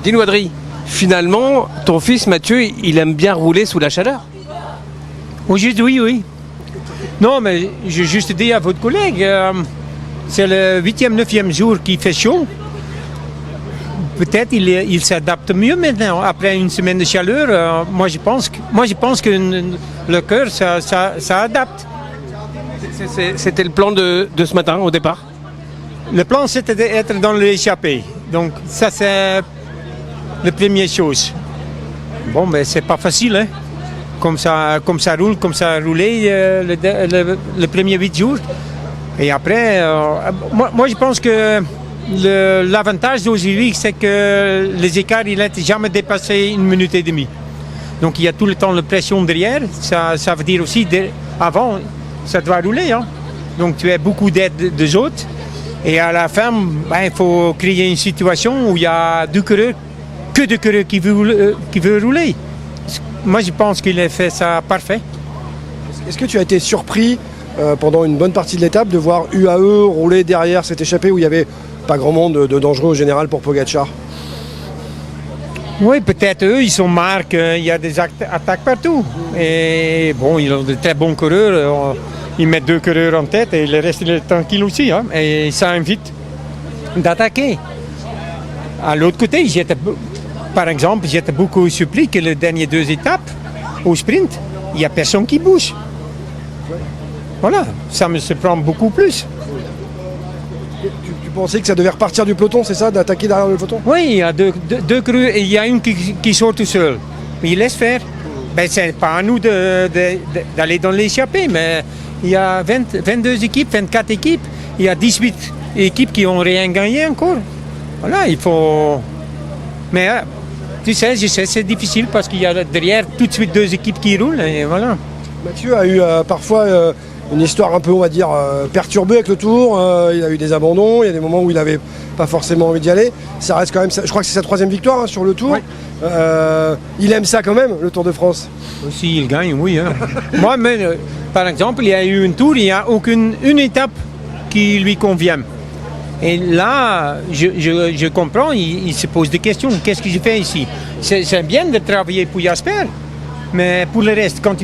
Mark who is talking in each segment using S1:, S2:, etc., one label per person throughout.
S1: Dis-nous Adri, finalement, ton fils Mathieu, il aime bien rouler sous la chaleur?
S2: Aujourd'hui, oui. Non, mais j'ai juste dit à votre collègue, c'est le 8e, 9e jour qu'il fait chaud. Peut-être il s'adapte mieux maintenant, après une semaine de chaleur. Moi, je pense que le cœur, ça adapte.
S1: C'était le plan de ce matin, au départ?
S2: Le plan, c'était d'être dans l'échappée. Donc, ça, c'est la première chose. Bon, mais c'est pas facile, hein. Comme ça roule, comme ça a roulé le premier 8 jours. Et après, moi, je pense que l'avantage d'aujourd'hui, c'est que les écarts, ils n'ont jamais dépassé 1 minute et demie. Donc, il y a tout le temps la pression derrière. Ça veut dire aussi, avant, ça doit rouler, hein. Donc, tu as beaucoup d'aide des autres. Et à la fin, il faut créer une situation où il y a deux coureurs, que deux coureurs qui veulent rouler. Moi, je pense qu'il a fait ça parfait.
S3: Est-ce que tu as été surpris pendant une bonne partie de l'étape de voir UAE rouler derrière cette échappée où il n'y avait pas grand monde de dangereux au général pour Pogacar?
S2: Oui, peut-être eux, ils sont marqués qu'il y a des attaques partout. Et bon, ils ont de très bons coureurs. Ils mettent 2 coureurs en tête et le reste, il est tranquille aussi. Hein, et ça invite d'attaquer. À l'autre côté, par exemple, j'étais beaucoup surpris que les dernières 2 étapes, au sprint, il n'y a personne qui bouge. Voilà, ça me surprend beaucoup plus.
S3: Tu pensais que ça devait repartir du peloton, c'est ça, d'attaquer derrière le peloton?
S2: Oui, il y a deux coureurs et il y a une qui sort tout seul. Mais il laisse faire. Ben, c'est pas à nous d'aller dans l'échappée, mais il y a 22 équipes, 24 équipes, il y a 18 équipes qui n'ont rien gagné encore. Voilà, il faut... Mais tu sais, je sais, c'est difficile parce qu'il y a derrière tout de suite 2 équipes qui roulent et voilà.
S3: Mathieu a eu parfois une histoire un peu, on va dire, perturbée avec le Tour. Il a eu des abandons, il y a des moments où il n'avait pas forcément envie d'y aller. Ça reste quand même, je crois que c'est sa 3e victoire hein, sur le Tour.
S2: Oui.
S3: Il aime ça quand même, le Tour de France.
S2: Aussi, il gagne, oui. Hein. Moi, par exemple, il y a eu un Tour, il n'y a aucune étape qui lui convient. Et là, je comprends, il se pose des questions. Qu'est-ce que je fais ici? C'est bien de travailler pour Jasper, mais pour le reste, quand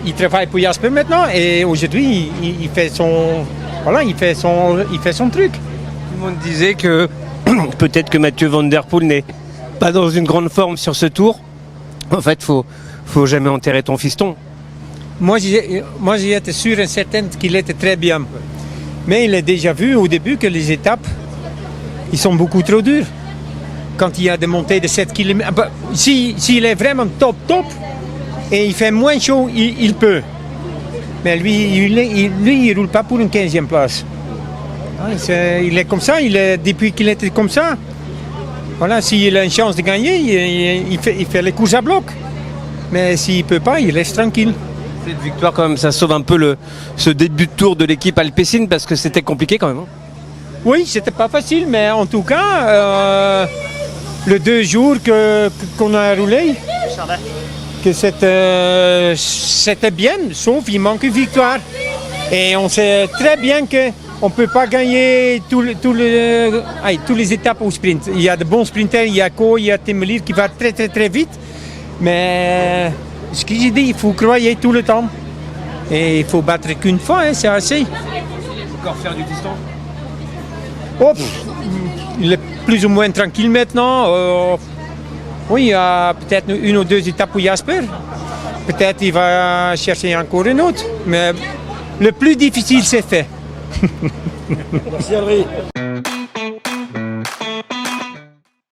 S2: il travaille pour Jasper maintenant, et aujourd'hui, il fait son truc.
S1: Tout le monde disait que peut-être que Mathieu Van Der Poel n'est pas dans une grande forme sur ce tour. En fait, faut jamais enterrer ton fiston.
S2: Moi, j'étais sûr et certain qu'il était très bien. Mais il a déjà vu au début que les étapes, ils sont beaucoup trop dures. Quand il y a des montées de 7 km, s'il est vraiment top, et il fait moins chaud, il peut. Mais lui, il ne roule pas pour une 15e place. Il est comme ça, depuis qu'il était comme ça. Voilà, s'il a une chance de gagner, il fait les courses à bloc. Mais s'il ne peut pas, il reste tranquille.
S1: Cette victoire, quand même, ça sauve un peu ce début de tour de l'équipe Alpecin parce que c'était compliqué quand même. Hein.
S2: Oui, c'était pas facile, mais en tout cas, les 2 jours qu'on a roulé, que c'était bien, sauf il manque une victoire. Et on sait très bien qu'on ne peut pas gagner tous les étapes au sprint. Il y a de bons sprinters, il y a Ko, il y a Temelir qui va très très très vite. Mais ce que j'ai dit, il faut croire tout le temps. Et il faut battre qu'une fois, hein, c'est assez.
S1: Encore faire du piston?
S2: Il est plus ou moins tranquille maintenant. Oui, il y a peut-être 1 ou 2 étapes pour Jasper. Peut-être il va chercher encore une autre. Mais le plus difficile, c'est fait.
S3: Merci Adri.